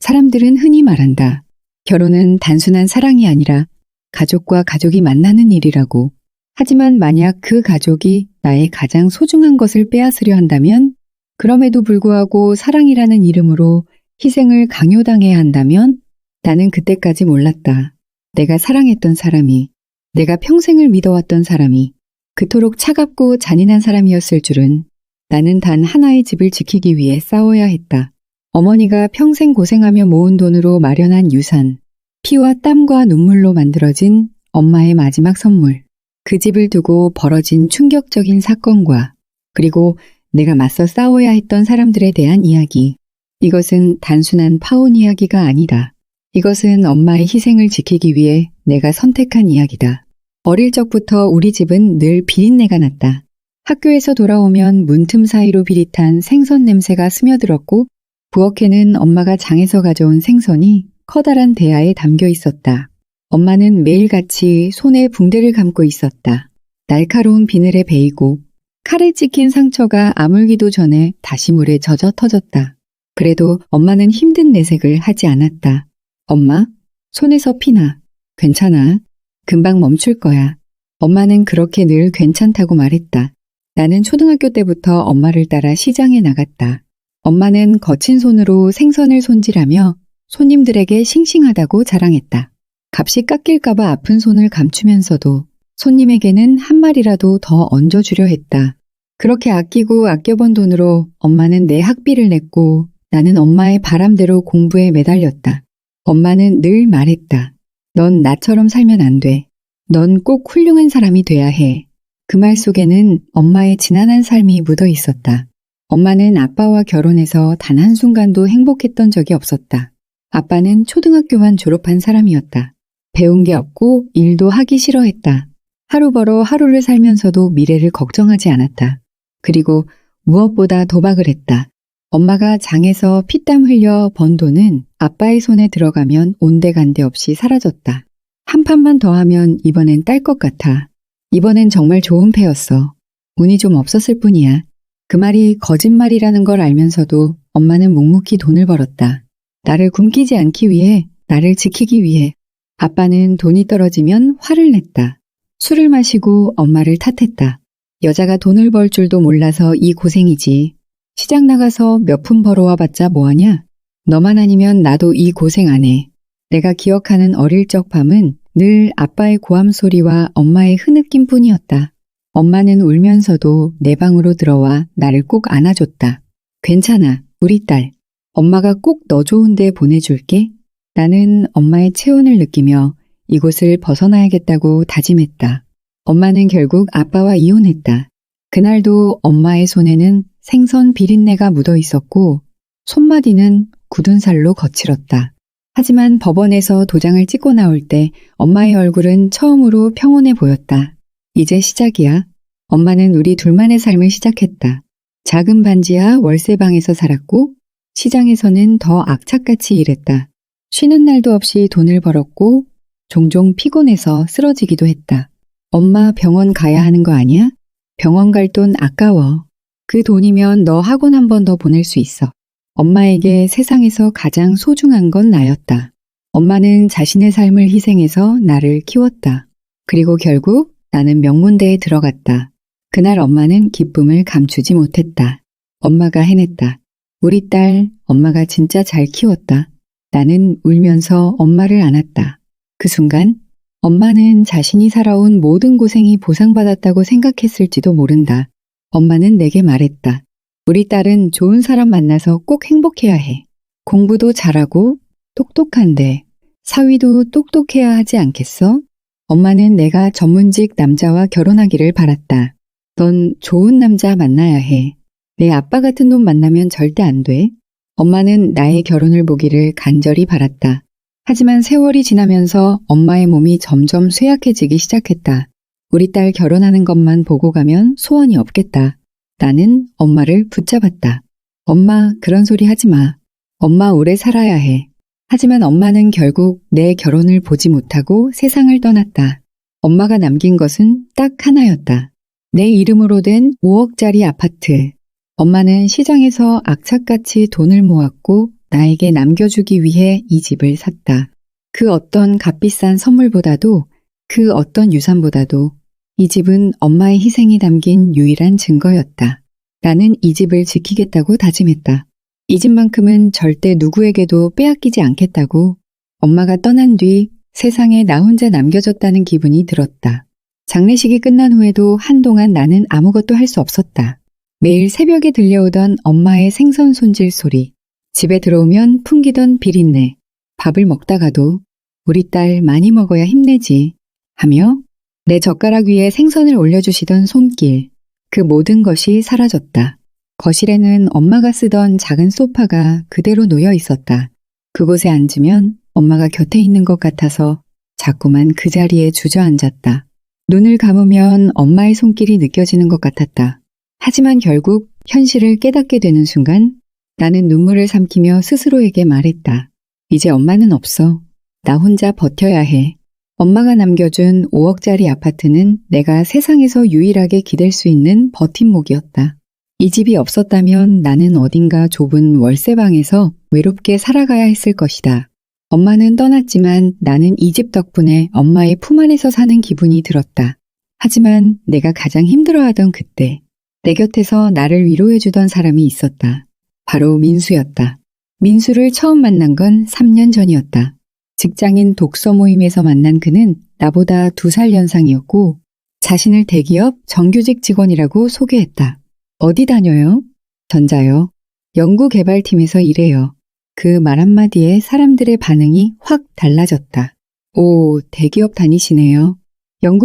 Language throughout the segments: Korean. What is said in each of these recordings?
사람들은 흔히 말한다. 결혼은 단순한 사랑이 아니라 가족과 가족이 만나는 일이라고. 하지만 만약 그 가족이 나의 가장 소중한 것을 빼앗으려 한다면, 그럼에도 불구하고 사랑이라는 이름으로 희생을 강요당해야 한다면, 나는 그때까지 몰랐다. 내가 사랑했던 사람이, 내가 평생을 믿어왔던 사람이 그토록 차갑고 잔인한 사람이었을 줄은. 나는 단 하나의 집을 지키기 위해 싸워야 했다. 어머니가 평생 고생하며 모은 돈으로 마련한 유산, 피와 땀과 눈물로 만들어진 엄마의 마지막 선물. 그 집을 두고 벌어진 충격적인 사건과 그리고 내가 맞서 싸워야 했던 사람들에 대한 이야기. 이것은 단순한 파혼 이야기가 아니다. 이것은 엄마의 희생을 지키기 위해 내가 선택한 이야기다. 어릴 적부터 우리 집은 늘 비린내가 났다. 학교에서 돌아오면 문틈 사이로 비릿한 생선 냄새가 스며들었고, 부엌에는 엄마가 장에서 가져온 생선이 커다란 대야에 담겨 있었다. 엄마는 매일같이 손에 붕대를 감고 있었다. 날카로운 비늘에 베이고 칼에 찍힌 상처가 아물기도 전에 다시 물에 젖어 터졌다. 그래도 엄마는 힘든 내색을 하지 않았다. 엄마, 손에서 피나. 괜찮아. 금방 멈출 거야. 엄마는 그렇게 늘 괜찮다고 말했다. 나는 초등학교 때부터 엄마를 따라 시장에 나갔다. 엄마는 거친 손으로 생선을 손질하며 손님들에게 싱싱하다고 자랑했다. 값이 깎일까봐 아픈 손을 감추면서도 손님에게는 한 마리라도 더 얹어주려 했다. 그렇게 아끼고 아껴본 돈으로 엄마는 내 학비를 냈고 나는 엄마의 바람대로 공부에 매달렸다. 엄마는 늘 말했다. 넌 나처럼 살면 안 돼. 넌 꼭 훌륭한 사람이 돼야 해. 그 말 속에는 엄마의 지난한 삶이 묻어 있었다. 엄마는 아빠와 결혼해서 단 한순간도 행복했던 적이 없었다. 아빠는 초등학교만 졸업한 사람이었다. 배운 게 없고 일도 하기 싫어했다. 하루 벌어 하루를 살면서도 미래를 걱정하지 않았다. 그리고 무엇보다 도박을 했다. 엄마가 장에서 피땀 흘려 번 돈은 아빠의 손에 들어가면 온데간데 없이 사라졌다. 한 판만 더 하면 이번엔 딸 것 같아. 이번엔 정말 좋은 패였어. 운이 좀 없었을 뿐이야. 그 말이 거짓말이라는 걸 알면서도 엄마는 묵묵히 돈을 벌었다. 나를 굶기지 않기 위해, 나를 지키기 위해. 아빠는 돈이 떨어지면 화를 냈다. 술을 마시고 엄마를 탓했다. 여자가 돈을 벌 줄도 몰라서 이 고생이지. 시장 나가서 몇 푼 벌어와 봤자 뭐하냐? 너만 아니면 나도 이 고생 안 해. 내가 기억하는 어릴 적 밤은 늘 아빠의 고함 소리와 엄마의 흐느낌 뿐이었다. 엄마는 울면서도 내 방으로 들어와 나를 꼭 안아줬다. 괜찮아, 우리 딸. 엄마가 꼭 너 좋은 데 보내줄게. 나는 엄마의 체온을 느끼며 이곳을 벗어나야겠다고 다짐했다. 엄마는 결국 아빠와 이혼했다. 그날도 엄마의 손에는 생선 비린내가 묻어 있었고 손마디는 굳은 살로 거칠었다. 하지만 법원에서 도장을 찍고 나올 때 엄마의 얼굴은 처음으로 평온해 보였다. 이제 시작이야. 엄마는 우리 둘만의 삶을 시작했다. 작은 반지하 월세방에서 살았고 시장에서는 더 악착같이 일했다. 쉬는 날도 없이 돈을 벌었고 종종 피곤해서 쓰러지기도 했다. 엄마 병원 가야 하는 거 아니야? 병원 갈 돈 아까워. 그 돈이면 너 학원 한 번 더 보낼 수 있어. 엄마에게 세상에서 가장 소중한 건 나였다. 엄마는 자신의 삶을 희생해서 나를 키웠다. 그리고 결국 나는 명문대에 들어갔다. 그날 엄마는 기쁨을 감추지 못했다. 엄마가 해냈다. 우리 딸, 엄마가 진짜 잘 키웠다. 나는 울면서 엄마를 안았다. 그 순간 엄마는 자신이 살아온 모든 고생이 보상받았다고 생각했을지도 모른다. 엄마는 내게 말했다. 우리 딸은 좋은 사람 만나서 꼭 행복해야 해. 공부도 잘하고 똑똑한데 사위도 똑똑해야 하지 않겠어? 엄마는 내가 전문직 남자와 결혼하기를 바랐다. 넌 좋은 남자 만나야 해. 내 아빠 같은 놈 만나면 절대 안 돼. 엄마는 나의 결혼을 보기를 간절히 바랐다. 하지만 세월이 지나면서 엄마의 몸이 점점 쇠약해지기 시작했다. 우리 딸 결혼하는 것만 보고 가면 소원이 없겠다. 나는 엄마를 붙잡았다. 엄마, 그런 소리 하지 마. 엄마 오래 살아야 해. 하지만 엄마는 결국 내 결혼을 보지 못하고 세상을 떠났다. 엄마가 남긴 것은 딱 하나였다. 내 이름으로 된 5억짜리 아파트. 엄마는 시장에서 악착같이 돈을 모았고 나에게 남겨주기 위해 이 집을 샀다. 그 어떤 값비싼 선물보다도 그 어떤 유산보다도 이 집은 엄마의 희생이 담긴 유일한 증거였다. 나는 이 집을 지키겠다고 다짐했다. 이 집만큼은 절대 누구에게도 빼앗기지 않겠다고. 엄마가 떠난 뒤 세상에 나 혼자 남겨졌다는 기분이 들었다. 장례식이 끝난 후에도 한동안 나는 아무것도 할 수 없었다. 매일 새벽에 들려오던 엄마의 생선 손질 소리, 집에 들어오면 풍기던 비린내, 밥을 먹다가도 우리 딸 많이 먹어야 힘내지 하며 내 젓가락 위에 생선을 올려주시던 손길, 그 모든 것이 사라졌다. 거실에는 엄마가 쓰던 작은 소파가 그대로 놓여 있었다. 그곳에 앉으면 엄마가 곁에 있는 것 같아서 자꾸만 그 자리에 주저앉았다. 눈을 감으면 엄마의 손길이 느껴지는 것 같았다. 하지만 결국 현실을 깨닫게 되는 순간 나는 눈물을 삼키며 스스로에게 말했다. 이제 엄마는 없어. 나 혼자 버텨야 해. 엄마가 남겨준 5억짜리 아파트는 내가 세상에서 유일하게 기댈 수 있는 버팀목이었다. 이 집이 없었다면 나는 어딘가 좁은 월세방에서 외롭게 살아가야 했을 것이다. 엄마는 떠났지만 나는 이 집 덕분에 엄마의 품 안에서 사는 기분이 들었다. 하지만 내가 가장 힘들어하던 그때 내 곁에서 나를 위로해주던 사람이 있었다. 바로 민수였다. 민수를 처음 만난 건 3년 전이었다. 직장인 독서 모임에서 만난 그는 나보다 2살 연상이었고 자신을 대기업 정규직 직원이라고 소개했다. 어디 다녀요? 전자요. 연구개발팀에서 일해요. 그 말 한마디에 사람들의 반응이 확 달라졌다. 오, 대기업 다니시네요.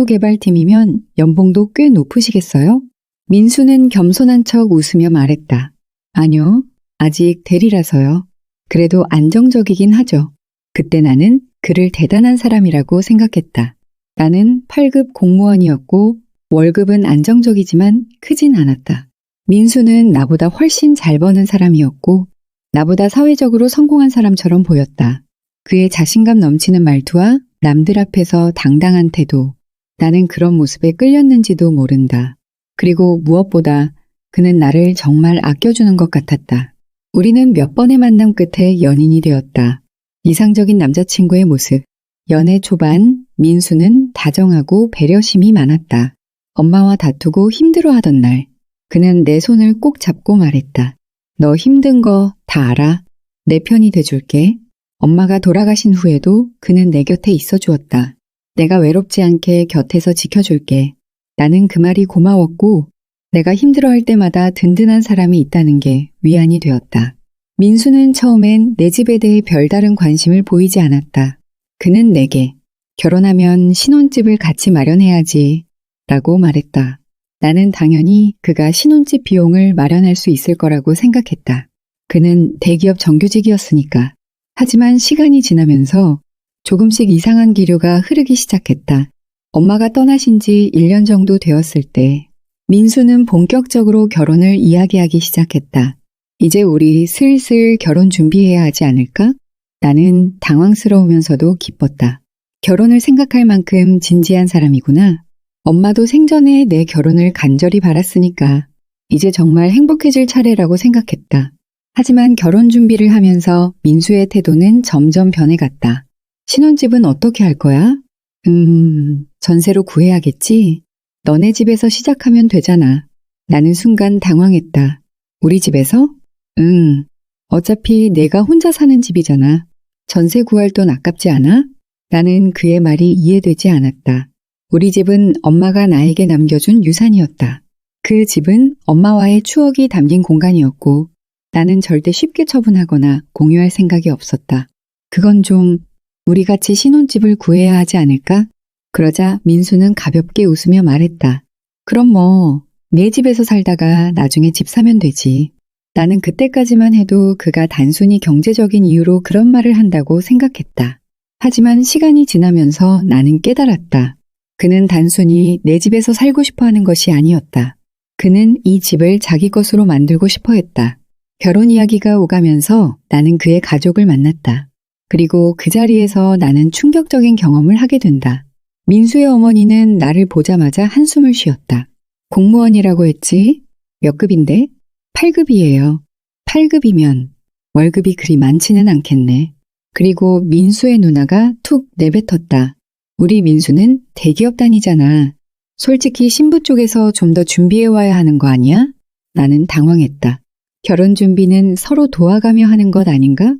연구개발팀이면 연봉도 꽤 높으시겠어요? 민수는 겸손한 척 웃으며 말했다. 아니요, 아직 대리라서요. 그래도 안정적이긴 하죠. 그때 나는 그를 대단한 사람이라고 생각했다. 나는 8급 공무원이었고 월급은 안정적이지만 크진 않았다. 민수는 나보다 훨씬 잘 버는 사람이었고 나보다 사회적으로 성공한 사람처럼 보였다. 그의 자신감 넘치는 말투와 남들 앞에서 당당한 태도, 나는 그런 모습에 끌렸는지도 모른다. 그리고 무엇보다 그는 나를 정말 아껴주는 것 같았다. 우리는 몇 번의 만남 끝에 연인이 되었다. 이상적인 남자친구의 모습. 연애 초반 민수는 다정하고 배려심이 많았다. 엄마와 다투고 힘들어하던 날 그는 내 손을 꼭 잡고 말했다. 너 힘든 거 다 알아. 내 편이 돼줄게. 엄마가 돌아가신 후에도 그는 내 곁에 있어 주었다. 내가 외롭지 않게 곁에서 지켜줄게. 나는 그 말이 고마웠고 내가 힘들어할 때마다 든든한 사람이 있다는 게 위안이 되었다. 민수는 처음엔 내 집에 대해 별다른 관심을 보이지 않았다. 그는 내게 결혼하면 신혼집을 같이 마련해야지 라고 말했다. 나는 당연히 그가 신혼집 비용을 마련할 수 있을 거라고 생각했다. 그는 대기업 정규직이었으니까. 하지만 시간이 지나면서 조금씩 이상한 기류가 흐르기 시작했다. 엄마가 떠나신 지 1년 정도 되었을 때 민수는 본격적으로 결혼을 이야기하기 시작했다. 이제 우리 슬슬 결혼 준비해야 하지 않을까? 나는 당황스러우면서도 기뻤다. 결혼을 생각할 만큼 진지한 사람이구나. 엄마도 생전에 내 결혼을 간절히 바랐으니까 이제 정말 행복해질 차례라고 생각했다. 하지만 결혼 준비를 하면서 민수의 태도는 점점 변해갔다. 신혼집은 어떻게 할 거야? 전세로 구해야겠지? 너네 집에서 시작하면 되잖아. 나는 순간 당황했다. 우리 집에서? 어차피 내가 혼자 사는 집이잖아. 전세 구할 돈 아깝지 않아? 나는 그의 말이 이해되지 않았다. 우리 집은 엄마가 나에게 남겨준 유산이었다. 그 집은 엄마와의 추억이 담긴 공간이었고 나는 절대 쉽게 처분하거나 공유할 생각이 없었다. 그건 좀 우리 같이 신혼집을 구해야 하지 않을까? 그러자 민수는 가볍게 웃으며 말했다. 그럼 뭐 내 집에서 살다가 나중에 집 사면 되지. 나는 그때까지만 해도 그가 단순히 경제적인 이유로 그런 말을 한다고 생각했다. 하지만 시간이 지나면서 나는 깨달았다. 그는 단순히 내 집에서 살고 싶어 하는 것이 아니었다. 그는 이 집을 자기 것으로 만들고 싶어 했다. 결혼 이야기가 오가면서 나는 그의 가족을 만났다. 그리고 그 자리에서 나는 충격적인 경험을 하게 된다. 민수의 어머니는 나를 보자마자 한숨을 쉬었다. 공무원이라고 했지? 몇 급인데? 8급이에요. 8급이면 월급이 그리 많지는 않겠네. 그리고 민수의 누나가 툭 내뱉었다. 우리 민수는 대기업 다니잖아. 솔직히 신부 쪽에서 좀 더 준비해와야 하는 거 아니야? 나는 당황했다. 결혼 준비는 서로 도와가며 하는 것 아닌가?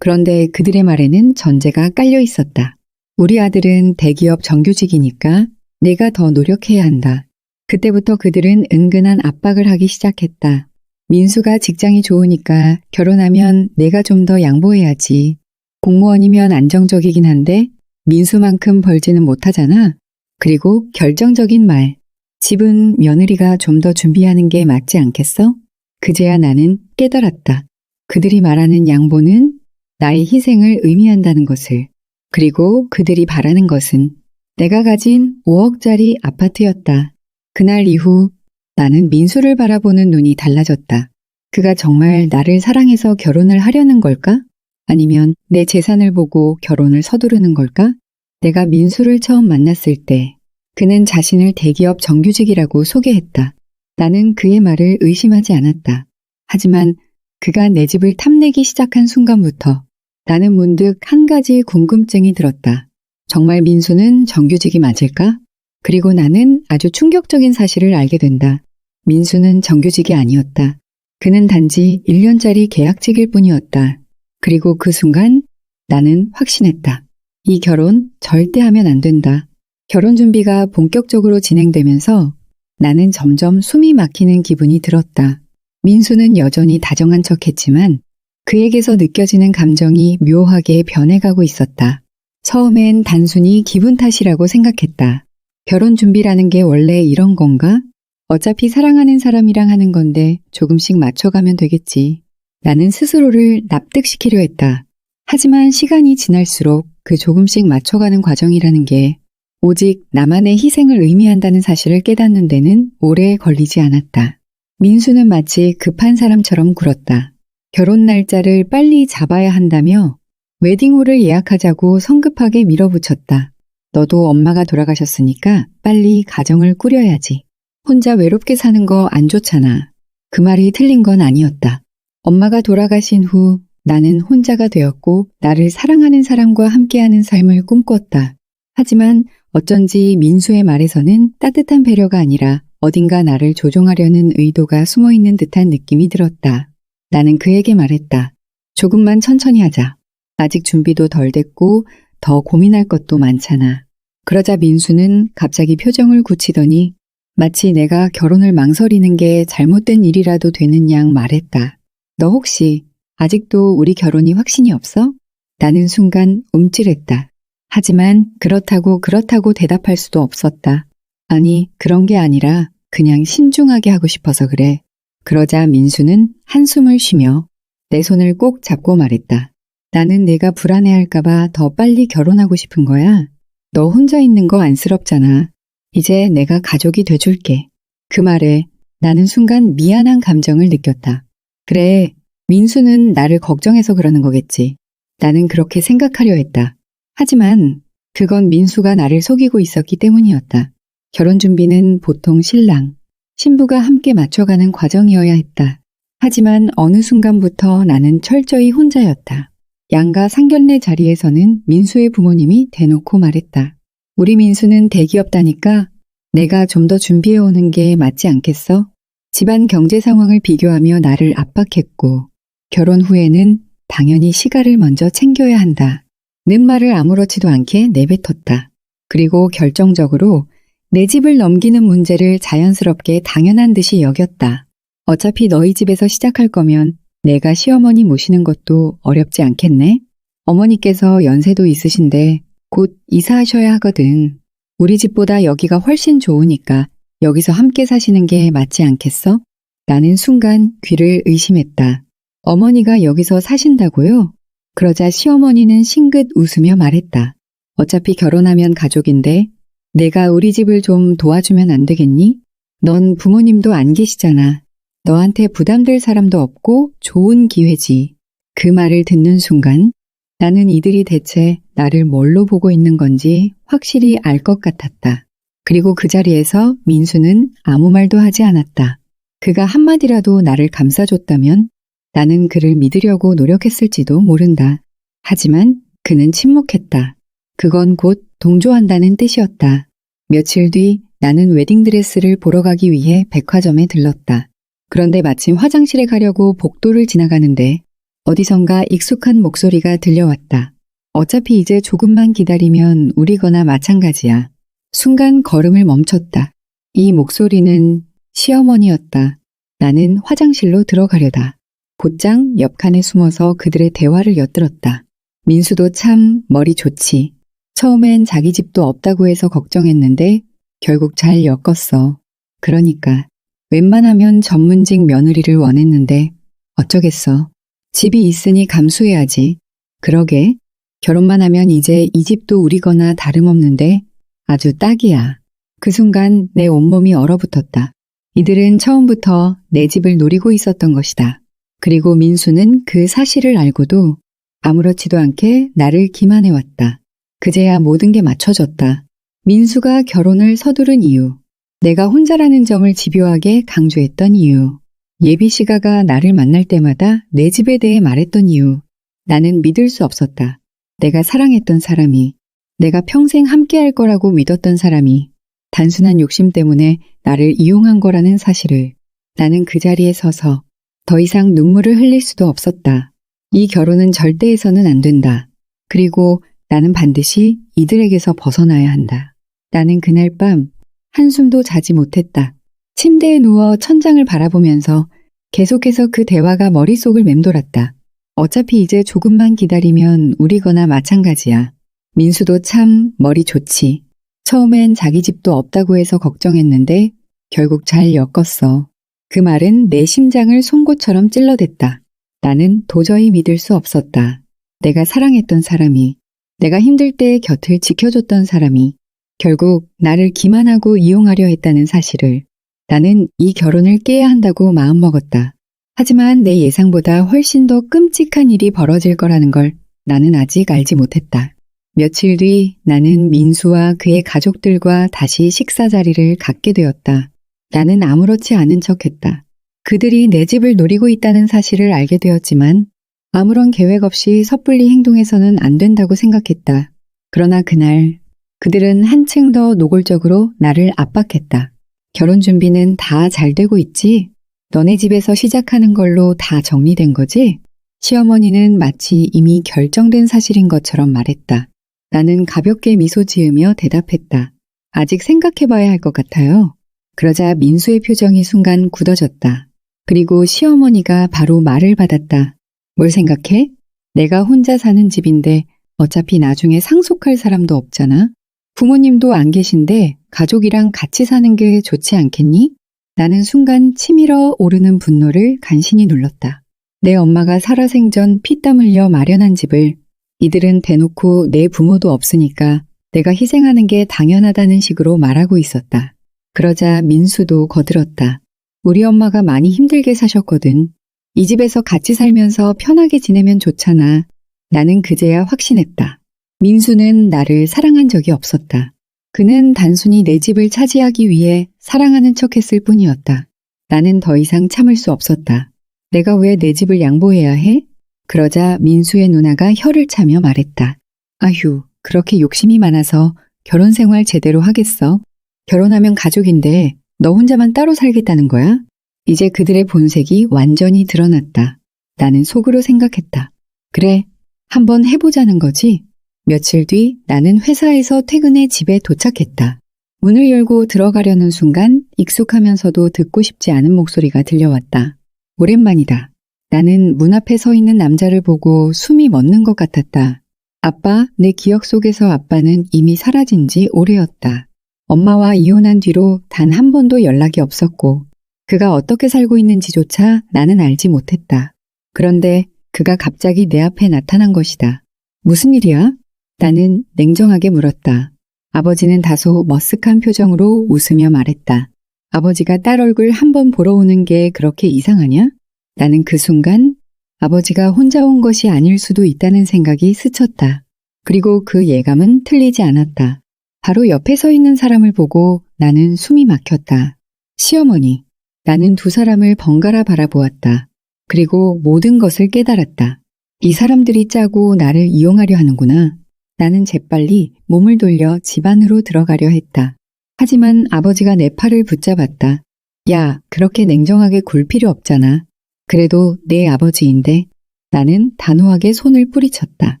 그런데 그들의 말에는 전제가 깔려 있었다. 우리 아들은 대기업 정규직이니까 내가 더 노력해야 한다. 그때부터 그들은 은근한 압박을 하기 시작했다. 민수가 직장이 좋으니까 결혼하면 내가 좀 더 양보해야지. 공무원이면 안정적이긴 한데 민수만큼 벌지는 못하잖아. 그리고 결정적인 말. 집은 며느리가 좀 더 준비하는 게 맞지 않겠어? 그제야 나는 깨달았다. 그들이 말하는 양보는 나의 희생을 의미한다는 것을. 그리고 그들이 바라는 것은 내가 가진 5억짜리 아파트였다. 그날 이후 나는 민수를 바라보는 눈이 달라졌다. 그가 정말 나를 사랑해서 결혼을 하려는 걸까? 아니면 내 재산을 보고 결혼을 서두르는 걸까? 내가 민수를 처음 만났을 때 그는 자신을 대기업 정규직이라고 소개했다. 나는 그의 말을 의심하지 않았다. 하지만 그가 내 집을 탐내기 시작한 순간부터 나는 문득 한 가지 궁금증이 들었다. 정말 민수는 정규직이 맞을까? 그리고 나는 아주 충격적인 사실을 알게 된다. 민수는 정규직이 아니었다. 그는 단지 1년짜리 계약직일 뿐이었다. 그리고 그 순간 나는 확신했다. 이 결혼 절대 하면 안 된다. 결혼 준비가 본격적으로 진행되면서 나는 점점 숨이 막히는 기분이 들었다. 민수는 여전히 다정한 척했지만 그에게서 느껴지는 감정이 묘하게 변해가고 있었다. 처음엔 단순히 기분 탓이라고 생각했다. 결혼 준비라는 게 원래 이런 건가? 어차피 사랑하는 사람이랑 하는 건데 조금씩 맞춰가면 되겠지. 나는 스스로를 납득시키려 했다. 하지만 시간이 지날수록 그 조금씩 맞춰가는 과정이라는 게 오직 나만의 희생을 의미한다는 사실을 깨닫는 데는 오래 걸리지 않았다. 민수는 마치 급한 사람처럼 굴었다. 결혼 날짜를 빨리 잡아야 한다며 웨딩홀을 예약하자고 성급하게 밀어붙였다. 너도 엄마가 돌아가셨으니까 빨리 가정을 꾸려야지. 혼자 외롭게 사는 거 안 좋잖아. 그 말이 틀린 건 아니었다. 엄마가 돌아가신 후 나는 혼자가 되었고 나를 사랑하는 사람과 함께하는 삶을 꿈꿨다. 하지만 어쩐지 민수의 말에서는 따뜻한 배려가 아니라 어딘가 나를 조종하려는 의도가 숨어있는 듯한 느낌이 들었다. 나는 그에게 말했다. 조금만 천천히 하자. 아직 준비도 덜 됐고 더 고민할 것도 많잖아. 그러자 민수는 갑자기 표정을 굳히더니 마치 내가 결혼을 망설이는 게 잘못된 일이라도 되는 양 말했다. 너 혹시 아직도 우리 결혼이 확신이 없어? 나는 순간 움찔했다. 하지만 그렇다고 대답할 수도 없었다. 아니, 그런 게 아니라 그냥 신중하게 하고 싶어서 그래. 그러자 민수는 한숨을 쉬며 내 손을 꼭 잡고 말했다. 나는 내가 불안해할까봐 더 빨리 결혼하고 싶은 거야. 너 혼자 있는 거 안쓰럽잖아. 이제 내가 가족이 돼줄게. 그 말에 나는 순간 미안한 감정을 느꼈다. 그래, 민수는 나를 걱정해서 그러는 거겠지. 나는 그렇게 생각하려 했다. 하지만 그건 민수가 나를 속이고 있었기 때문이었다. 결혼 준비는 보통 신랑, 신부가 함께 맞춰가는 과정이어야 했다. 하지만 어느 순간부터 나는 철저히 혼자였다. 양가 상견례 자리에서는 민수의 부모님이 대놓고 말했다. 우리 민수는 대기업 다니까 내가 좀 더 준비해오는 게 맞지 않겠어? 집안 경제 상황을 비교하며 나를 압박했고 결혼 후에는 당연히 시가를 먼저 챙겨야 한다. 는 말을 아무렇지도 않게 내뱉었다. 그리고 결정적으로 내 집을 넘기는 문제를 자연스럽게 당연한 듯이 여겼다. 어차피 너희 집에서 시작할 거면 내가 시어머니 모시는 것도 어렵지 않겠네? 어머니께서 연세도 있으신데 곧 이사하셔야 하거든. 우리 집보다 여기가 훨씬 좋으니까 여기서 함께 사시는 게 맞지 않겠어? 나는 순간 귀를 의심했다. 어머니가 여기서 사신다고요? 그러자 시어머니는 싱긋 웃으며 말했다. 어차피 결혼하면 가족인데 내가 우리 집을 좀 도와주면 안 되겠니? 넌 부모님도 안 계시잖아. 너한테 부담될 사람도 없고 좋은 기회지. 그 말을 듣는 순간 나는 이들이 대체 나를 뭘로 보고 있는 건지 확실히 알 것 같았다. 그리고 그 자리에서 민수는 아무 말도 하지 않았다. 그가 한마디라도 나를 감싸줬다면 나는 그를 믿으려고 노력했을지도 모른다. 하지만 그는 침묵했다. 그건 곧 동조한다는 뜻이었다. 며칠 뒤 나는 웨딩드레스를 보러 가기 위해 백화점에 들렀다. 그런데 마침 화장실에 가려고 복도를 지나가는데 어디선가 익숙한 목소리가 들려왔다. 어차피 이제 조금만 기다리면 우리거나 마찬가지야. 순간 걸음을 멈췄다. 이 목소리는 시어머니였다. 나는 화장실로 들어가려다. 곧장 옆 칸에 숨어서 그들의 대화를 엿들었다. 민수도 참 머리 좋지. 처음엔 자기 집도 없다고 해서 걱정했는데 결국 잘 엮었어. 그러니까 웬만하면 전문직 며느리를 원했는데 어쩌겠어. 집이 있으니 감수해야지. 그러게 결혼만 하면 이제 이 집도 우리거나 다름없는데 아주 딱이야. 그 순간 내 온몸이 얼어붙었다. 이들은 처음부터 내 집을 노리고 있었던 것이다. 그리고 민수는 그 사실을 알고도 아무렇지도 않게 나를 기만해왔다. 그제야 모든 게 맞춰졌다. 민수가 결혼을 서두른 이유, 내가 혼자라는 점을 집요하게 강조했던 이유, 예비 시가가 나를 만날 때마다 내 집에 대해 말했던 이유, 나는 믿을 수 없었다. 내가 사랑했던 사람이, 내가 평생 함께할 거라고 믿었던 사람이 단순한 욕심 때문에 나를 이용한 거라는 사실을 나는 그 자리에 서서 더 이상 눈물을 흘릴 수도 없었다. 이 결혼은 절대 해서는 안 된다. 그리고 나는 반드시 이들에게서 벗어나야 한다. 나는 그날 밤 한숨도 자지 못했다. 침대에 누워 천장을 바라보면서 계속해서 그 대화가 머릿속을 맴돌았다. 어차피 이제 조금만 기다리면 우리거나 마찬가지야. 민수도 참 머리 좋지. 처음엔 자기 집도 없다고 해서 걱정했는데 결국 잘 엮었어. 그 말은 내 심장을 송곳처럼 찔러댔다. 나는 도저히 믿을 수 없었다. 내가 사랑했던 사람이, 내가 힘들 때 곁을 지켜줬던 사람이 결국 나를 기만하고 이용하려 했다는 사실을 나는 이 결혼을 깨야 한다고 마음먹었다. 하지만 내 예상보다 훨씬 더 끔찍한 일이 벌어질 거라는 걸 나는 아직 알지 못했다. 며칠 뒤 나는 민수와 그의 가족들과 다시 식사 자리를 갖게 되었다. 나는 아무렇지 않은 척했다. 그들이 내 집을 노리고 있다는 사실을 알게 되었지만 아무런 계획 없이 섣불리 행동해서는 안 된다고 생각했다. 그러나 그날 그들은 한층 더 노골적으로 나를 압박했다. 결혼 준비는 다 잘 되고 있지? 너네 집에서 시작하는 걸로 다 정리된 거지? 시어머니는 마치 이미 결정된 사실인 것처럼 말했다. 나는 가볍게 미소 지으며 대답했다. 아직 생각해봐야 할 것 같아요. 그러자 민수의 표정이 순간 굳어졌다. 그리고 시어머니가 바로 말을 받았다. 뭘 생각해? 내가 혼자 사는 집인데 어차피 나중에 상속할 사람도 없잖아. 부모님도 안 계신데 가족이랑 같이 사는 게 좋지 않겠니? 나는 순간 치밀어 오르는 분노를 간신히 눌렀다. 내 엄마가 살아생전 피땀 흘려 마련한 집을 이들은 대놓고 내 부모도 없으니까 내가 희생하는 게 당연하다는 식으로 말하고 있었다. 그러자 민수도 거들었다. 우리 엄마가 많이 힘들게 사셨거든. 이 집에서 같이 살면서 편하게 지내면 좋잖아. 나는 그제야 확신했다. 민수는 나를 사랑한 적이 없었다. 그는 단순히 내 집을 차지하기 위해 사랑하는 척했을 뿐이었다. 나는 더 이상 참을 수 없었다. 내가 왜 내 집을 양보해야 해? 그러자 민수의 누나가 혀를 차며 말했다. 아휴, 그렇게 욕심이 많아서 결혼 생활 제대로 하겠어? 결혼하면 가족인데 너 혼자만 따로 살겠다는 거야? 이제 그들의 본색이 완전히 드러났다. 나는 속으로 생각했다. 그래, 한번 해보자는 거지? 며칠 뒤 나는 회사에서 퇴근해 집에 도착했다. 문을 열고 들어가려는 순간 익숙하면서도 듣고 싶지 않은 목소리가 들려왔다. 오랜만이다. 나는 문 앞에 서 있는 남자를 보고 숨이 멎는 것 같았다. 아빠, 내 기억 속에서 아빠는 이미 사라진 지 오래였다. 엄마와 이혼한 뒤로 단 한 번도 연락이 없었고 그가 어떻게 살고 있는지조차 나는 알지 못했다. 그런데 그가 갑자기 내 앞에 나타난 것이다. 무슨 일이야? 나는 냉정하게 물었다. 아버지는 다소 머쓱한 표정으로 웃으며 말했다. 아버지가 딸 얼굴 한번 보러 오는 게 그렇게 이상하냐? 나는 그 순간 아버지가 혼자 온 것이 아닐 수도 있다는 생각이 스쳤다. 그리고 그 예감은 틀리지 않았다. 바로 옆에 서 있는 사람을 보고 나는 숨이 막혔다. 시어머니. 나는 두 사람을 번갈아 바라보았다. 그리고 모든 것을 깨달았다. 이 사람들이 짜고 나를 이용하려 하는구나. 나는 재빨리 몸을 돌려 집 안으로 들어가려 했다. 하지만 아버지가 내 팔을 붙잡았다. 야, 그렇게 냉정하게 굴 필요 없잖아. 그래도 내 아버지인데. 나는 단호하게 손을 뿌리쳤다.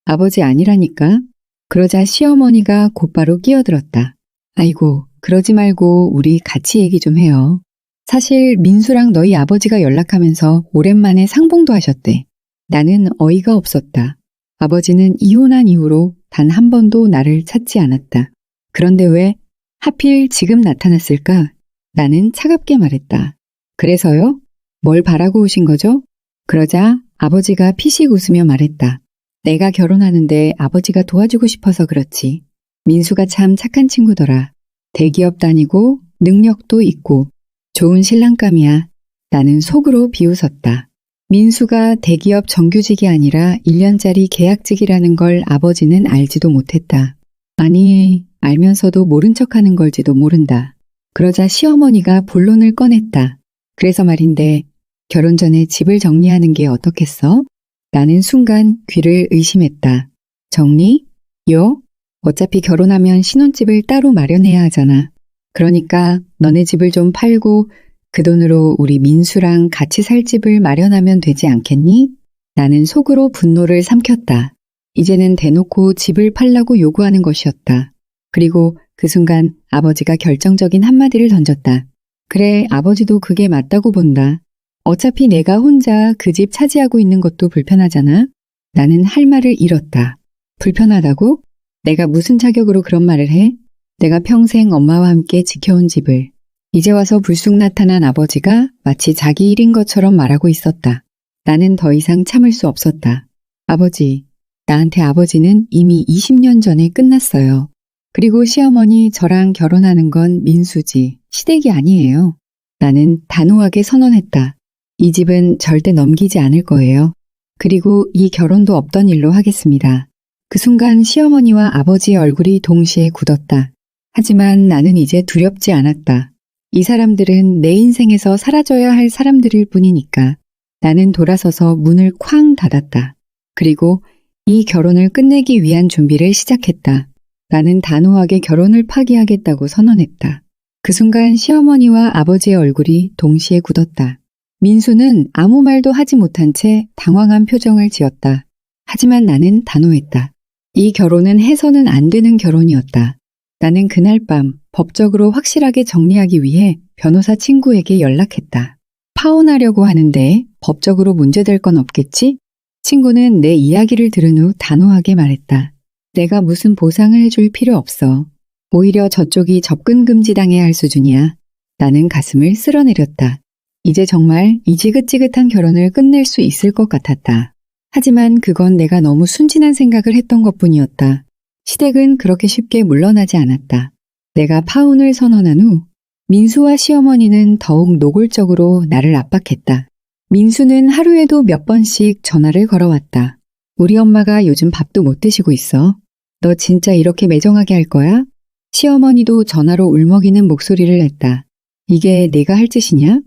아버지 아니라니까. 그러자 시어머니가 곧바로 끼어들었다. 아이고, 그러지 말고 우리 같이 얘기 좀 해요. 사실 민수랑 너희 아버지가 연락하면서 오랜만에 상봉도 하셨대. 나는 어이가 없었다. 아버지는 이혼한 이후로 단 한 번도 나를 찾지 않았다. 그런데 왜 하필 지금 나타났을까? 나는 차갑게 말했다. 그래서요? 뭘 바라고 오신 거죠? 그러자 아버지가 피식 웃으며 말했다. 내가 결혼하는데 아버지가 도와주고 싶어서 그렇지. 민수가 참 착한 친구더라. 대기업 다니고 능력도 있고 좋은 신랑감이야. 나는 속으로 비웃었다. 민수가 대기업 정규직이 아니라 1년짜리 계약직이라는 걸 아버지는 알지도 못했다. 아니, 알면서도 모른 척하는 걸지도 모른다. 그러자 시어머니가 본론을 꺼냈다. 그래서 말인데 결혼 전에 집을 정리하는 게 어떻겠어? 나는 순간 귀를 의심했다. 정리? 요? 어차피 결혼하면 신혼집을 따로 마련해야 하잖아. 그러니까 너네 집을 좀 팔고 그 돈으로 우리 민수랑 같이 살 집을 마련하면 되지 않겠니? 나는 속으로 분노를 삼켰다. 이제는 대놓고 집을 팔라고 요구하는 것이었다. 그리고 그 순간 아버지가 결정적인 한마디를 던졌다. 그래, 아버지도 그게 맞다고 본다. 어차피 내가 혼자 그 집 차지하고 있는 것도 불편하잖아. 나는 할 말을 잃었다. 불편하다고? 내가 무슨 자격으로 그런 말을 해? 내가 평생 엄마와 함께 지켜온 집을. 이제 와서 불쑥 나타난 아버지가 마치 자기 일인 것처럼 말하고 있었다. 나는 더 이상 참을 수 없었다. 아버지, 나한테 아버지는 이미 20년 전에 끝났어요. 그리고 시어머니 저랑 결혼하는 건 민수지, 시댁이 아니에요. 나는 단호하게 선언했다. 이 집은 절대 넘기지 않을 거예요. 그리고 이 결혼도 없던 일로 하겠습니다. 그 순간 시어머니와 아버지의 얼굴이 동시에 굳었다. 하지만 나는 이제 두렵지 않았다. 이 사람들은 내 인생에서 사라져야 할 사람들일 뿐이니까. 나는 돌아서서 문을 쾅 닫았다. 그리고 이 결혼을 끝내기 위한 준비를 시작했다. 나는 단호하게 결혼을 파기하겠다고 선언했다. 그 순간 시어머니와 아버지의 얼굴이 동시에 굳었다. 민수는 아무 말도 하지 못한 채 당황한 표정을 지었다. 하지만 나는 단호했다. 이 결혼은 해서는 안 되는 결혼이었다. 나는 그날 밤 법적으로 확실하게 정리하기 위해 변호사 친구에게 연락했다. 파혼하려고 하는데 법적으로 문제될 건 없겠지? 친구는 내 이야기를 들은 후 단호하게 말했다. 내가 무슨 보상을 해줄 필요 없어. 오히려 저쪽이 접근 금지당해야 할 수준이야. 나는 가슴을 쓸어내렸다. 이제 정말 이 지긋지긋한 결혼을 끝낼 수 있을 것 같았다. 하지만 그건 내가 너무 순진한 생각을 했던 것뿐이었다. 시댁은 그렇게 쉽게 물러나지 않았다. 내가 파혼을 선언한 후 민수와 시어머니는 더욱 노골적으로 나를 압박했다. 민수는 하루에도 몇 번씩 전화를 걸어왔다. 우리 엄마가 요즘 밥도 못 드시고 있어. 너 진짜 이렇게 매정하게 할 거야? 시어머니도 전화로 울먹이는 목소리를 냈다. 이게 내가 할 짓이냐?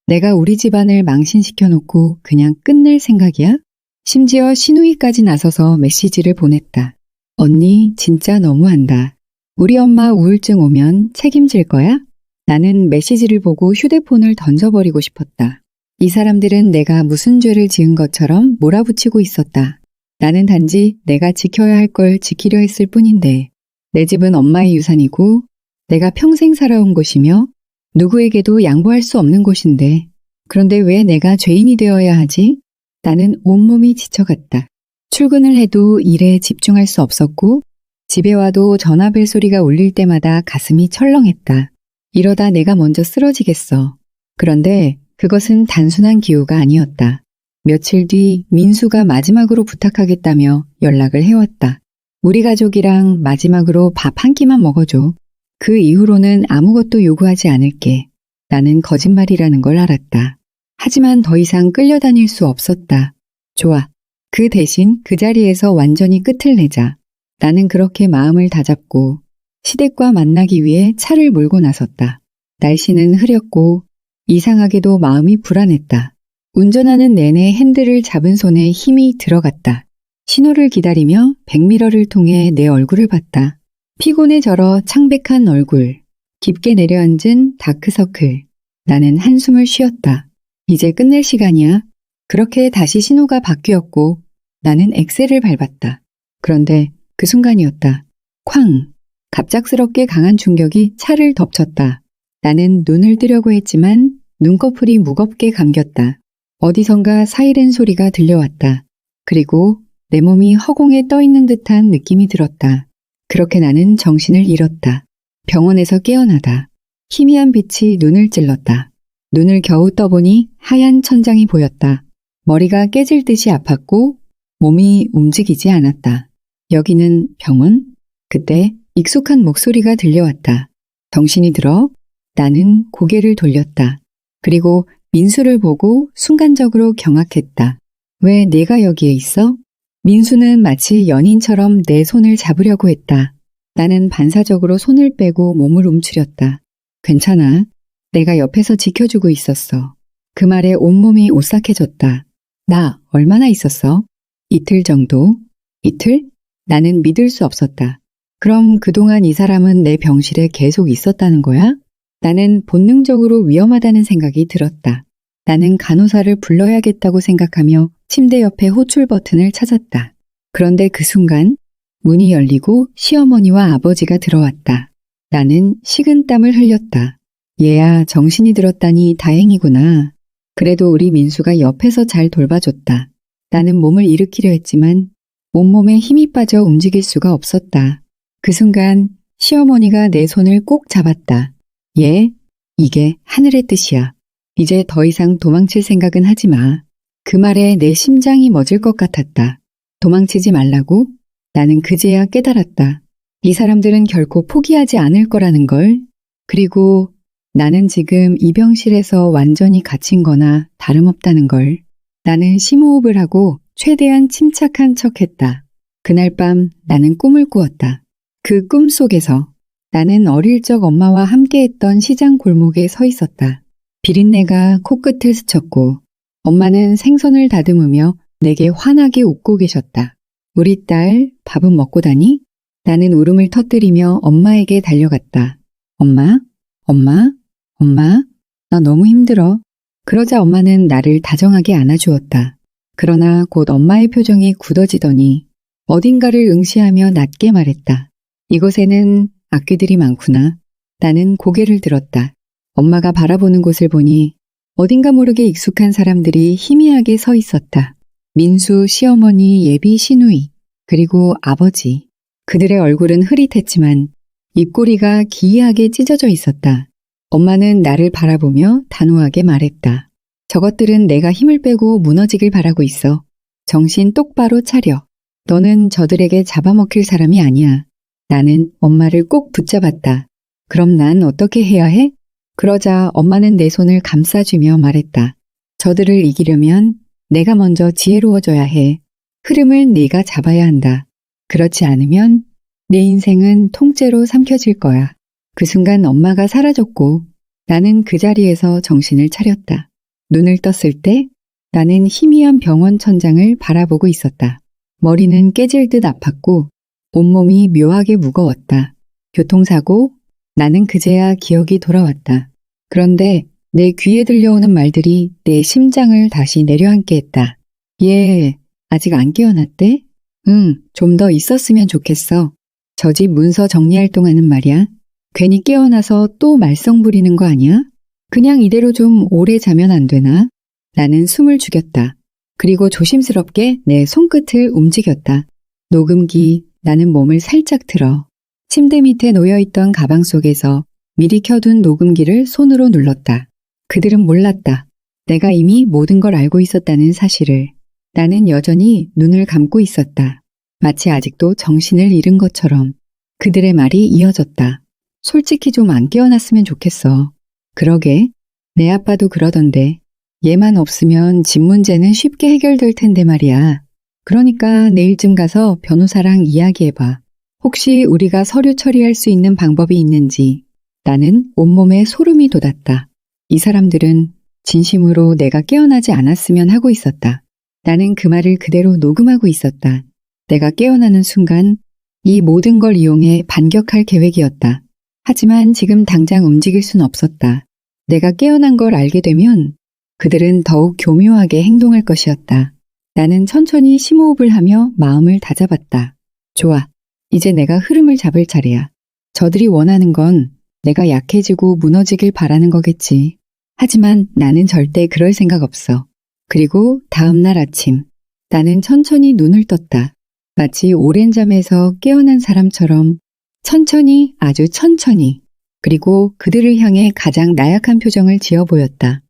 내가 우리 집안을 망신시켜놓고 그냥 끝낼 생각이야? 심지어 시누이까지 나서서 메시지를 보냈다. 언니 진짜 너무한다. 우리 엄마 우울증 오면 책임질 거야? 나는 메시지를 보고 휴대폰을 던져버리고 싶었다. 이 사람들은 내가 무슨 죄를 지은 것처럼 몰아붙이고 있었다. 나는 단지 내가 지켜야 할 걸 지키려 했을 뿐인데 내 집은 엄마의 유산이고 내가 평생 살아온 곳이며 누구에게도 양보할 수 없는 곳인데 그런데 왜 내가 죄인이 되어야 하지? 나는 온몸이 지쳐갔다. 출근을 해도 일에 집중할 수 없었고 집에 와도 전화벨 소리가 울릴 때마다 가슴이 철렁했다. 이러다 내가 먼저 쓰러지겠어. 그런데 그것은 단순한 기우가 아니었다. 며칠 뒤 민수가 마지막으로 부탁하겠다며 연락을 해왔다. 우리 가족이랑 마지막으로 밥 한 끼만 먹어줘. 그 이후로는 아무것도 요구하지 않을게. 나는 거짓말이라는 걸 알았다. 하지만 더 이상 끌려다닐 수 없었다. 좋아. 그 대신 그 자리에서 완전히 끝을 내자. 나는 그렇게 마음을 다잡고 시댁과 만나기 위해 차를 몰고 나섰다. 날씨는 흐렸고 이상하게도 마음이 불안했다. 운전하는 내내 핸들을 잡은 손에 힘이 들어갔다. 신호를 기다리며 백미러를 통해 내 얼굴을 봤다. 피곤에 절어 창백한 얼굴, 깊게 내려앉은 다크서클. 나는 한숨을 쉬었다. 이제 끝낼 시간이야. 그렇게 다시 신호가 바뀌었고 나는 엑셀을 밟았다. 그런데 그 순간이었다. 쾅! 갑작스럽게 강한 충격이 차를 덮쳤다. 나는 눈을 뜨려고 했지만 눈꺼풀이 무겁게 감겼다. 어디선가 사이렌 소리가 들려왔다. 그리고 내 몸이 허공에 떠 있는 듯한 느낌이 들었다. 그렇게 나는 정신을 잃었다. 병원에서 깨어나다. 희미한 빛이 눈을 찔렀다. 눈을 겨우 떠보니 하얀 천장이 보였다. 머리가 깨질 듯이 아팠고 몸이 움직이지 않았다. 여기는 병원? 그때 익숙한 목소리가 들려왔다. 정신이 들어 나는 고개를 돌렸다. 그리고 민수를 보고 순간적으로 경악했다. 왜 내가 여기에 있어? 민수는 마치 연인처럼 내 손을 잡으려고 했다. 나는 반사적으로 손을 빼고 몸을 움츠렸다. 괜찮아. 내가 옆에서 지켜주고 있었어. 그 말에 온몸이 오싹해졌다. 나 얼마나 있었어? 이틀 정도? 이틀? 나는 믿을 수 없었다. 그럼 그동안 이 사람은 내 병실에 계속 있었다는 거야? 나는 본능적으로 위험하다는 생각이 들었다. 나는 간호사를 불러야겠다고 생각하며 침대 옆에 호출 버튼을 찾았다. 그런데 그 순간 문이 열리고 시어머니와 아버지가 들어왔다. 나는 식은땀을 흘렸다. 얘야, 정신이 들었다니 다행이구나. 그래도 우리 민수가 옆에서 잘 돌봐줬다. 나는 몸을 일으키려 했지만 온몸에 힘이 빠져 움직일 수가 없었다. 그 순간 시어머니가 내 손을 꼭 잡았다. 얘, 이게 하늘의 뜻이야. 이제 더 이상 도망칠 생각은 하지 마. 그 말에 내 심장이 멎을 것 같았다. 도망치지 말라고? 나는 그제야 깨달았다. 이 사람들은 결코 포기하지 않을 거라는 걸. 그리고 나는 지금 이 병실에서 완전히 갇힌 거나 다름없다는 걸. 나는 심호흡을 하고 최대한 침착한 척했다. 그날 밤 나는 꿈을 꾸었다. 그 꿈 속에서 나는 어릴 적 엄마와 함께했던 시장 골목에 서 있었다. 비린내가 코끝을 스쳤고 엄마는 생선을 다듬으며 내게 환하게 웃고 계셨다. 우리 딸, 밥은 먹고 다니? 나는 울음을 터뜨리며 엄마에게 달려갔다. 엄마, 엄마, 엄마, 나 너무 힘들어. 그러자 엄마는 나를 다정하게 안아주었다. 그러나 곧 엄마의 표정이 굳어지더니 어딘가를 응시하며 낮게 말했다. 이곳에는 악귀들이 많구나. 나는 고개를 들었다. 엄마가 바라보는 곳을 보니 어딘가 모르게 익숙한 사람들이 희미하게 서 있었다. 민수, 시어머니, 예비, 시누이, 그리고 아버지. 그들의 얼굴은 흐릿했지만 입꼬리가 기이하게 찢어져 있었다. 엄마는 나를 바라보며 단호하게 말했다. 저것들은 내가 힘을 빼고 무너지길 바라고 있어. 정신 똑바로 차려. 너는 저들에게 잡아먹힐 사람이 아니야. 나는 엄마를 꼭 붙잡았다. 그럼 난 어떻게 해야 해? 그러자 엄마는 내 손을 감싸주며 말했다. 저들을 이기려면 내가 먼저 지혜로워져야 해. 흐름을 네가 잡아야 한다. 그렇지 않으면 내 인생은 통째로 삼켜질 거야. 그 순간 엄마가 사라졌고 나는 그 자리에서 정신을 차렸다. 눈을 떴을 때 나는 희미한 병원 천장을 바라보고 있었다. 머리는 깨질 듯 아팠고 온몸이 묘하게 무거웠다. 교통사고, 나는 그제야 기억이 돌아왔다. 그런데 내 귀에 들려오는 말들이 내 심장을 다시 내려앉게 했다. 얘, 아직 안 깨어났대? 응, 좀 더 있었으면 좋겠어. 저 집 문서 정리할 동안은 말이야. 괜히 깨어나서 또 말썽 부리는 거 아니야? 그냥 이대로 좀 오래 자면 안 되나? 나는 숨을 죽였다. 그리고 조심스럽게 내 손끝을 움직였다. 녹음기, 나는 몸을 살짝 틀어. 침대 밑에 놓여있던 가방 속에서 미리 켜둔 녹음기를 손으로 눌렀다. 그들은 몰랐다. 내가 이미 모든 걸 알고 있었다는 사실을. 나는 여전히 눈을 감고 있었다. 마치 아직도 정신을 잃은 것처럼. 그들의 말이 이어졌다. 솔직히 좀 안 깨어났으면 좋겠어. 그러게, 내 아빠도 그러던데. 얘만 없으면 집 문제는 쉽게 해결될 텐데 말이야. 그러니까 내일쯤 가서 변호사랑 이야기해봐. 혹시 우리가 서류 처리할 수 있는 방법이 있는지. 나는 온몸에 소름이 돋았다. 이 사람들은 진심으로 내가 깨어나지 않았으면 하고 있었다. 나는 그 말을 그대로 녹음하고 있었다. 내가 깨어나는 순간 이 모든 걸 이용해 반격할 계획이었다. 하지만 지금 당장 움직일 순 없었다. 내가 깨어난 걸 알게 되면 그들은 더욱 교묘하게 행동할 것이었다. 나는 천천히 심호흡을 하며 마음을 다잡았다. 좋아. 이제 내가 흐름을 잡을 차례야. 저들이 원하는 건 내가 약해지고 무너지길 바라는 거겠지. 하지만 나는 절대 그럴 생각 없어. 그리고 다음 날 아침, 나는 천천히 눈을 떴다. 마치 오랜 잠에서 깨어난 사람처럼 천천히, 아주 천천히, 그리고 그들을 향해 가장 나약한 표정을 지어 보였다.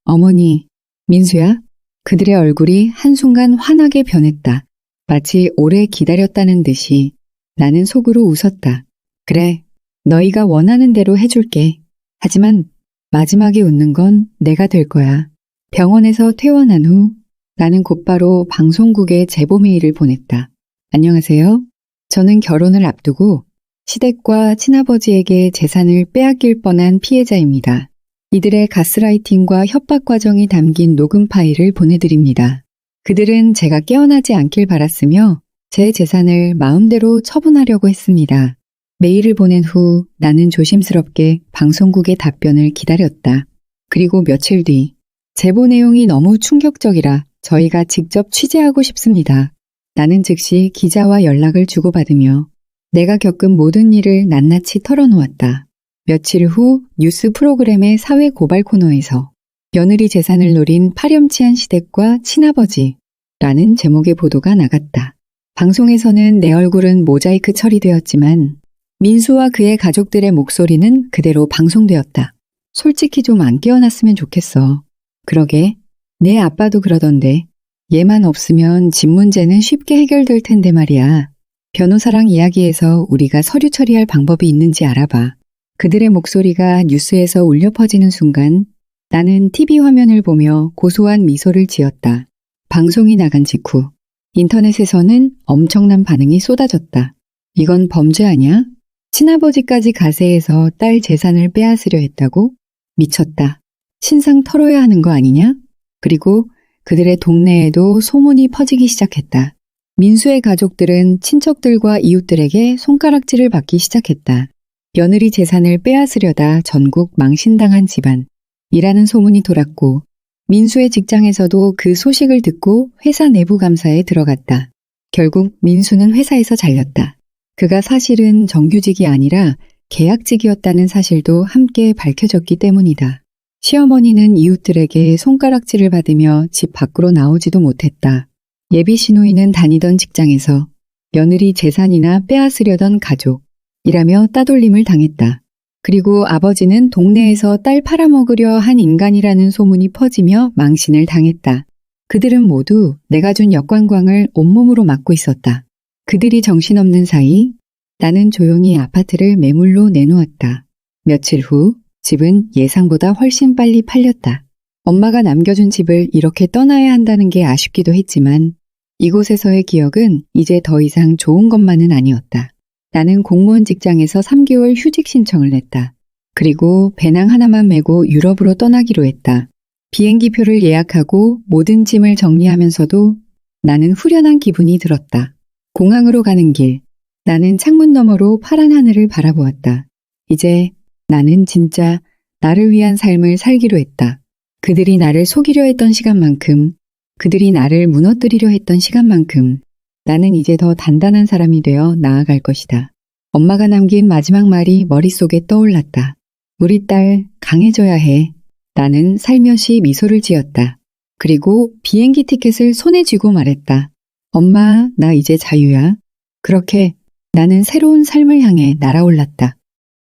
어머니, 민수야? 그들의 얼굴이 한순간 환하게 변했다. 마치 오래 기다렸다는 듯이 나는 속으로 웃었다. 그래, 너희가 원하는 대로 해줄게. 하지만 마지막에 웃는 건 내가 될 거야. 병원에서 퇴원한 후 나는 곧바로 방송국에 제보 메일을 보냈다. 안녕하세요. 저는 결혼을 앞두고 시댁과 친아버지에게 재산을 빼앗길 뻔한 피해자입니다. 이들의 가스라이팅과 협박 과정이 담긴 녹음 파일을 보내드립니다. 그들은 제가 깨어나지 않길 바랐으며 제 재산을 마음대로 처분하려고 했습니다. 메일을 보낸 후 나는 조심스럽게 방송국의 답변을 기다렸다. 그리고 며칠 뒤 제보 내용이 너무 충격적이라 저희가 직접 취재하고 싶습니다. 나는 즉시 기자와 연락을 주고받으며 내가 겪은 모든 일을 낱낱이 털어놓았다. 며칠 후 뉴스 프로그램의 사회 고발 코너에서 며느리 재산을 노린 파렴치한 시댁과 친아버지라는 제목의 보도가 나갔다. 방송에서는 내 얼굴은 모자이크 처리되었지만 민수와 그의 가족들의 목소리는 그대로 방송되었다. 솔직히 좀 안 깨어났으면 좋겠어. 그러게, 내 아빠도 그러던데 얘만 없으면 집 문제는 쉽게 해결될 텐데 말이야. 변호사랑 이야기해서 우리가 서류 처리할 방법이 있는지 알아봐. 그들의 목소리가 뉴스에서 울려 퍼지는 순간 나는 TV 화면을 보며 고소한 미소를 지었다. 방송이 나간 직후 인터넷에서는 엄청난 반응이 쏟아졌다. 이건 범죄 아니야? 친아버지까지 가세해서 딸 재산을 빼앗으려 했다고? 미쳤다. 신상 털어야 하는 거 아니냐? 그리고 그들의 동네에도 소문이 퍼지기 시작했다. 민수의 가족들은 친척들과 이웃들에게 손가락질을 받기 시작했다. 며느리 재산을 빼앗으려다 전국 망신당한 집안이라는 소문이 돌았고 민수의 직장에서도 그 소식을 듣고 회사 내부 감사에 들어갔다. 결국 민수는 회사에서 잘렸다. 그가 사실은 정규직이 아니라 계약직이었다는 사실도 함께 밝혀졌기 때문이다. 시어머니는 이웃들에게 손가락질을 받으며 집 밖으로 나오지도 못했다. 예비 시누이는 다니던 직장에서 며느리 재산이나 빼앗으려던 가족이라며 따돌림을 당했다. 그리고 아버지는 동네에서 딸 팔아먹으려 한 인간이라는 소문이 퍼지며 망신을 당했다. 그들은 모두 내가 준 역관광을 온몸으로 맡고 있었다. 그들이 정신없는 사이 나는 조용히 아파트를 매물로 내놓았다. 며칠 후 집은 예상보다 훨씬 빨리 팔렸다. 엄마가 남겨준 집을 이렇게 떠나야 한다는 게 아쉽기도 했지만 이곳에서의 기억은 이제 더 이상 좋은 것만은 아니었다. 나는 공무원 직장에서 3개월 휴직 신청을 냈다. 그리고 배낭 하나만 메고 유럽으로 떠나기로 했다. 비행기표를 예약하고 모든 짐을 정리하면서도 나는 후련한 기분이 들었다. 공항으로 가는 길, 나는 창문 너머로 파란 하늘을 바라보았다. 이제 나는 진짜 나를 위한 삶을 살기로 했다. 그들이 나를 속이려 했던 시간만큼, 그들이 나를 무너뜨리려 했던 시간만큼 나는 이제 더 단단한 사람이 되어 나아갈 것이다. 엄마가 남긴 마지막 말이 머릿속에 떠올랐다. 우리 딸 강해져야 해. 나는 살며시 미소를 지었다. 그리고 비행기 티켓을 손에 쥐고 말했다. 엄마, 나 이제 자유야. 그렇게 나는 새로운 삶을 향해 날아올랐다.